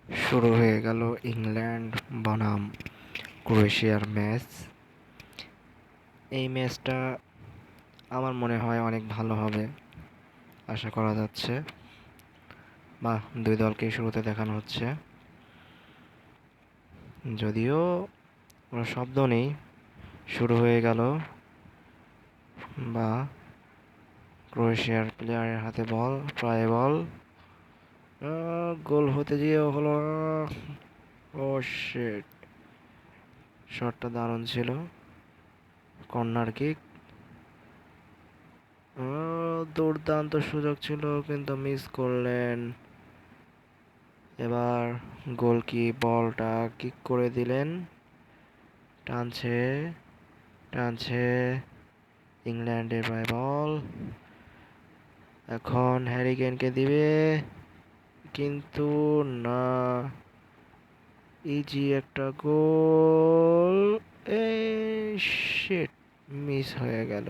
শুরু হয়ে গেল ইংল্যান্ড বনাম ক্রোয়েশিয়ার ম্যাচ। এই ম্যাচটা আমার মনে হয় অনেক ভালো হবে আশা করা যাচ্ছে, বা দুই দলকেই শুরুতে দেখানো হচ্ছে, যদিও কোনো শব্দ নেই। শুরু হয়ে গেল, বা ক্রোয়েশিয়ার প্লেয়ারের হাতে বল, প্রায় বল, গোল হতে গিয়েও হলো। ও শিট, শটটা দারুণ ছিল, কর্নার কিক। দুর্দান্ত সুযোগ ছিল কিন্তু মিস করলেন। এবার গোল কি বলটা কিক করে দিলেন, টানছে টানছে ইংল্যান্ডের পায়ে বল, এখন হ্যারি কেনকে দিবে, কিন্তু না, ইজি একটা গোল। এই শিট, মিস হয়ে গেল।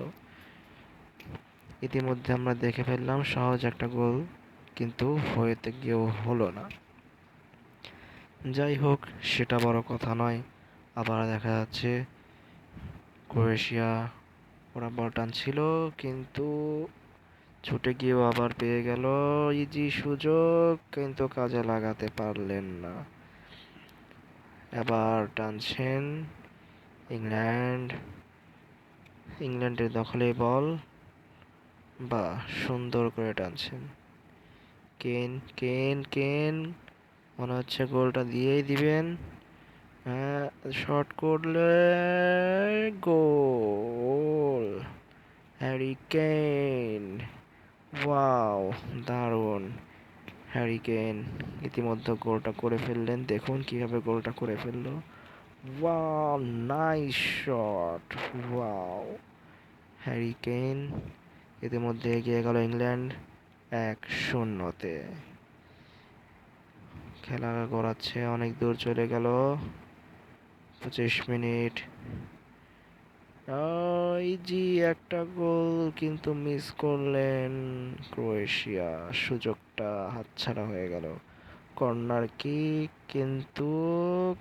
ইতিমধ্যে আমরা দেখে ফেললাম সহজ একটা গোল, কিন্তু হয়েতে গিয়েও হলো না। যাই হোক, সেটা বড় কথা নয়। আবার দেখা যাচ্ছে ক্রোয়েশিয়া, ওরা বল টানছিল কিন্তু ছুটে গিয়েও আবার পেয়ে গেল ইজি সুযোগ, কিন্তু কাজে লাগাতে পারলেন না। এবার টানছেন ইংল্যান্ড, ইংল্যান্ডের দখলে বল, বা সুন্দর করে টানছেন কেন কেন কেন, মনে হচ্ছে গোলটা দিয়েই দিবেন। হ্যাঁ, শট করলে গোল, হ্যারি কেন। ওয়াও, দারুণ। হ্যারি কেন ইতিমধ্যে গোলটা করে ফেললেন, দেখুন কিভাবে গোলটা করে ফেললো। Wow, nice shot. Wow, Harry Kane. ইতিমধ্যে এগিয়ে গেল ইংল্যান্ড 1-0-তে। খেলা গড়াচ্ছে, অনেক দূর চলে গেল। 25 মিনিট, ইজি একটা গোল কিন্তু মিস করলেন ক্রোয়েশিয়া, সুযোগটা হাতছাড়া হয়ে গেল। কর্নার কিক, কিন্তু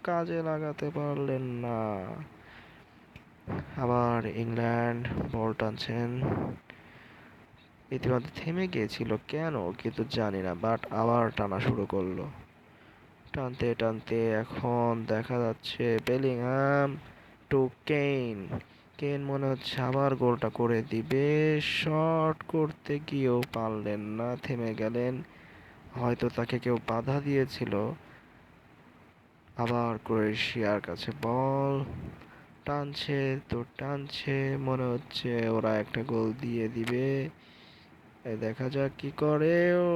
কাজে লাগাতে পারলেন না। আবার ইংল্যান্ড বল টানছেন, ইতিমধ্যে থেমে গিয়েছিল কেন কিন্তু জানি না, বাট আবার টানা শুরু করলো। টানতে টানতে এখন দেখা যাচ্ছে বেলিংহাম টু কেইন। কেইন মনে হচ্ছে আবার গোলটা করে দিবে, শট করতে গিয়েও পারলেন না, থেমে গেলেন। হয়তো তাকে কেউ বাধা দিয়েছিল। আবার ক্রোয়েশিয়ার কাছে বল, টানছে তো টানছে, মনে হচ্ছে ওরা একটা গোল দিয়ে দিবে। দেখা যাক কি করে। ও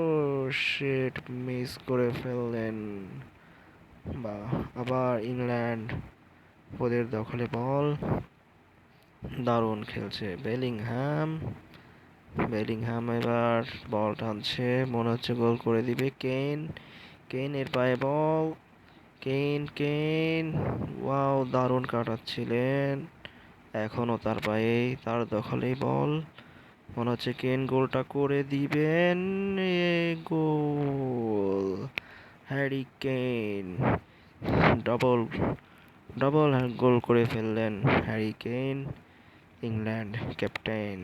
শিট, মিস করে ফেললেন। বা আবার ইংল্যান্ড, ওদের দখলে বল, দারুণ খেলছে বেলিংহাম। বেলিংহাম এবার বল টানছে, মনে হচ্ছে গোল করে দিবে কেইন। কেইনের পায়ে বল, কেইন কেইন, ওয়াও, দারুণ কাটাচ্ছিলেন। এখনো তার পায়ে, তার দখলেই বল, মনে হচ্ছে কেইন গোলটা করে দিবেন। গোল, হ্যারি কেইন ডবল ডবল গোল করে ফেললেন হ্যারি কেইন, ইংল্যান্ড ক্যাপ্টেন।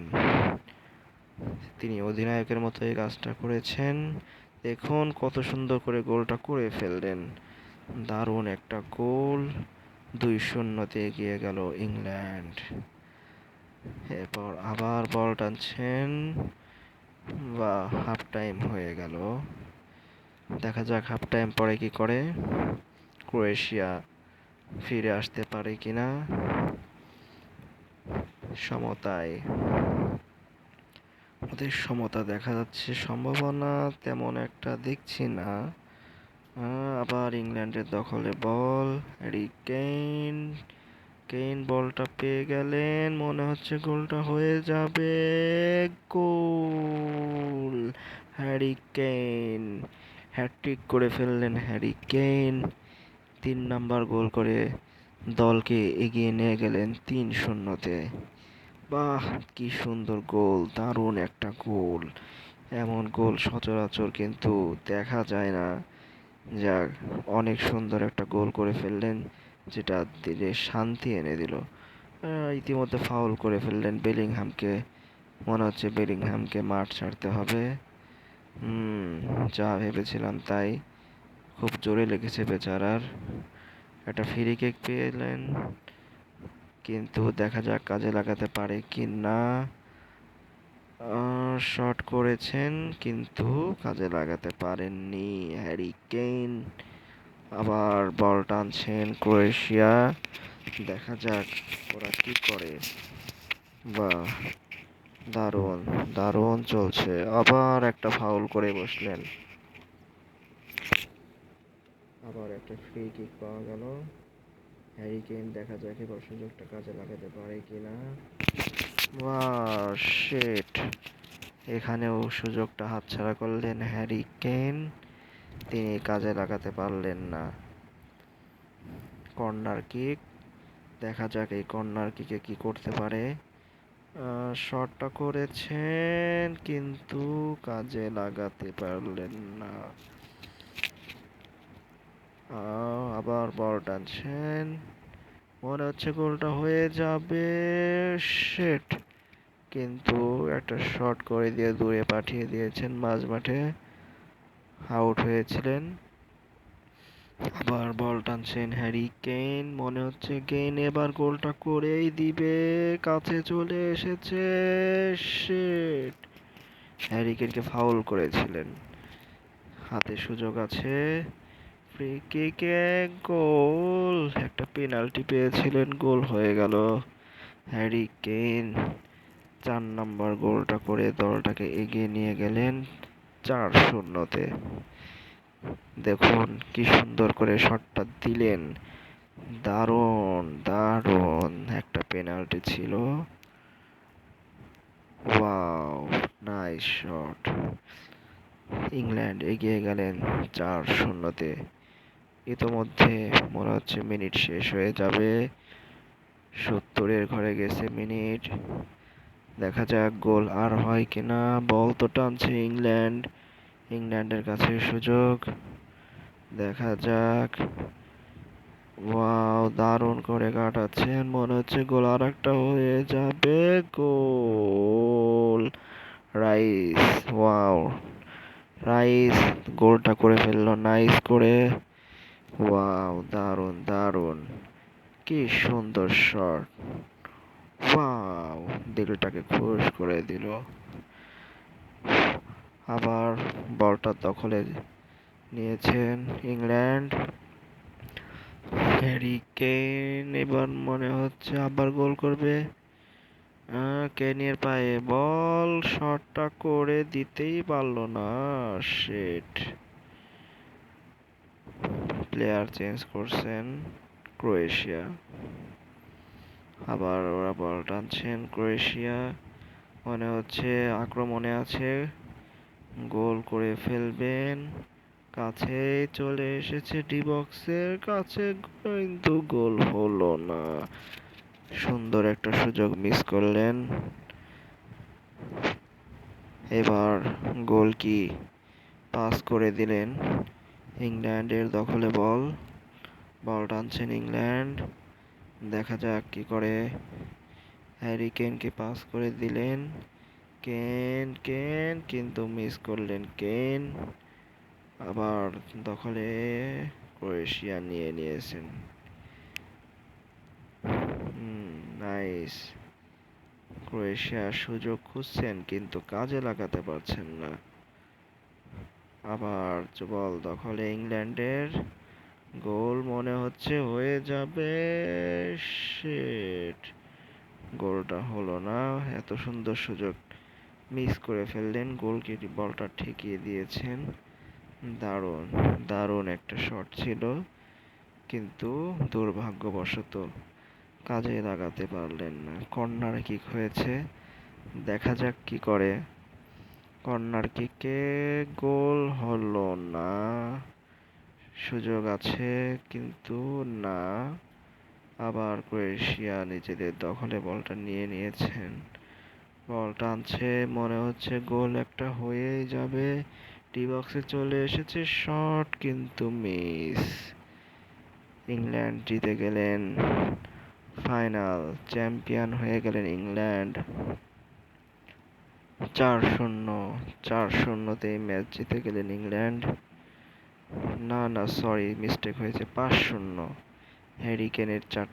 তিনি অধিনায়কের মতো এই কাজটা করেছেন। দেখুন কত সুন্দর করে গোলটা করে ফেললেন, দারুণ একটা গোল। 2-0-তে এগিয়ে গেল ইংল্যান্ড। এরপর আবার বল টানছেন, বা হাফ টাইম হয়ে গেল। দেখা যাক হাফ টাইম পরে কি করে, ক্রোয়েশিয়া ফিরে আসতে পারে কিনা সমতায়। ওদের সমতা দেখা যাচ্ছে, সম্ভাবনা তেমন একটা দেখছি না। আবার ইংল্যান্ডের দখলে বল, হ্যারি কেইন। কেইন বলটা পেয়ে গেলেন, মনে হচ্ছে গোলটা হয়ে যাবে। গোল, হ্যারি কেইন হ্যাটট্রিক করে ফেললেন হ্যারি কেইন। 3 নাম্বার গোল করে দলকে এগিয়ে নিয়ে গেলেন 3-0-তে। বাহ, কি সুন্দর গোল, দারুণ একটা গোল। এমন গোল সচরাচর কিন্তু দেখা যায় না। যাক, অনেক সুন্দর একটা গোল করে ফেললেন, যেটা দিলে শান্তি এনে দিল। ইতিমধ্যে ফাউল করে ফেললেন বেলিংহামকে। মনে হচ্ছে বেলিংহামকে মাঠ ছাড়তে হবে। হুম, যা ভেবেছিলাম তাই। খুব জোরে লেগেছে বেচারার। একটা ফ্রি কিক পেলেন, কিন্তু দেখা যাক কাজে লাগাতে পারে কি না। শট করেছেন, কিন্তু কাজে লাগাতে পারেননি হ্যারি কেইন। আবার বল টানছেন ক্রোয়েশিয়া। দেখা যাক ওরা কি করে। বাহ, দারুণ দারুণ চলছে। আবার একটা ফাউল করে বসলেন। আবার একটা ফ্রি কিক পাওয়া গেল। হ্যারি কেইন দেখা যাক এবার সুযোগটা কাজে লাগাতে পারে কিনা। Wow, shit! এখানেও সুযোগটা হাতছাড়া করলেন হ্যারি কেইন। তিনি কাজে লাগাতে পারলেন না। Corner kick. দেখা যাক এই কর্নার কিকে কি করতে পারে। শটটা করেছেন, কিন্তু কাজে লাগাতে পারলেন না। আবার বল টানছেন, মনে হচ্ছে গোলটা হয়ে যাবে। শিট! কিন্তু একটা শট করে দিয়ে দূরে পাঠিয়ে দিয়েছেন মাঝ মাঠে। আউট হয়েছিলেন। আবার বল টানছেন হ্যারি কেইন, মনে হচ্ছে কেইন এবার গোলটা করেই দিবে। কাছে চলে এসেছে। শিট! হ্যারি কেইনকে ফাউল করেছিলেন। হাতে সুযোগ আছে। ফ্রি কিকে গোল! একটা পেনাল্টি পেয়েছিলেন, গোল হয়ে গেল। হ্যারি কেইন 4 নম্বর গোলটা করে দলটাকে এগিয়ে নিয়ে গেলেন 4-0-তে। দেখুন কি সুন্দর করে শটটা দিলেন। দারুণ দারুণ একটা পেনাল্টি ছিল। Wow, nice shot! ইংল্যান্ড এগিয়ে গেলেন 4-0-তে। ইতোমধ্যে মনে হচ্ছে মিনিট শেষ হয়ে যাবে। 70-এর ঘরে গেছে মিনিট। দেখা যাক গোল আর হয় কিনা। বল তো টানছে ইংল্যান্ড। ইংল্যান্ডের কাছে সুযোগ। দেখা যাক। ওয়াও, দারুণ করে কাটাচ্ছেন, মনে হচ্ছে গোল আর একটা হয়ে যাবে। গোল! রাইস! ওয়াও, রাইস গোলটা করে ফেললো নাইস করে। ওয়াও, দারুণ দারুণ! কি সুন্দর শট! ওয়াও, দিলটাকে খুশ করে দিল। আবার বলটা দখলে নিয়েছেন ইংল্যান্ড। হ্যারি কেইন এবার মনে হচ্ছে আবার গোল করবে। কেনের পায়ে বল, শটটা করে দিতেই পারলো না। শিট! প্লেয়ার চেঞ্জ করছেন ক্রোয়েশিয়া। আবার ওরা বল টানছেন ক্রোয়েশিয়া। মনে হচ্ছে আক্রমণে আছে, গোল করে ফেলবেন। কাছে চলে এসেছে ডি বক্সের কাছে, কিন্তু গোল হলো না। সুন্দর একটা সুযোগ মিস করলেন। এবার গোল কি পাস করে দিলেন। ইংল্যান্ডের দখলে বল। বল টানছেন ইংল্যান্ড। দেখা যাক কি করে। হ্যারি কেনকে পাস করে দিলেন। কেন কেন কিন্তু মিস করলেন কেন। আবার দখলে ক্রোয়েশিয়া নিয়ে নিয়েছেন। নাইস! ক্রোয়েশিয়া সুযোগ খুঁজছেন, কিন্তু কাজে লাগাতে পারছেন না। আবার বল দখলে ইংল্যান্ডের। গোল মনে হচ্ছে হয়ে যাবে। শিট! গোলটা হলো না। এত সুন্দর সুযোগ মিস করে ফেললেন। গোলকিপার বলটা ঠেকিয়ে দিয়েছেন। দারুণ দারুণ একটা শট ছিল, কিন্তু দুর্ভাগ্যবশত কাজে লাগাতে পারলেন না। কর্নার কিক হয়েছে, দেখা যাক কি করে। কর্নার কিকে গোল হলো না। সুযোগ আছে, কিন্তু না। আবার ক্রোয়েশিয়া নিজেদের দখলে বলটা নিয়ে নিয়েছেন। বল টানছে, মনে হচ্ছে গোল একটা হয়েই যাবে। ডি বক্সে চলে এসেছে শট, কিন্তু মিস। ইংল্যান্ড জিতে গেলেন, ফাইনাল চ্যাম্পিয়ন হয়ে গেলেন ইংল্যান্ড। 4-0, 4-0 ম্যাচ জিতে গেলেন ইংল্যান্ড। না না, সরি, মিস্টেক হয়েছে, 5-0। হ্যারি কেনের 4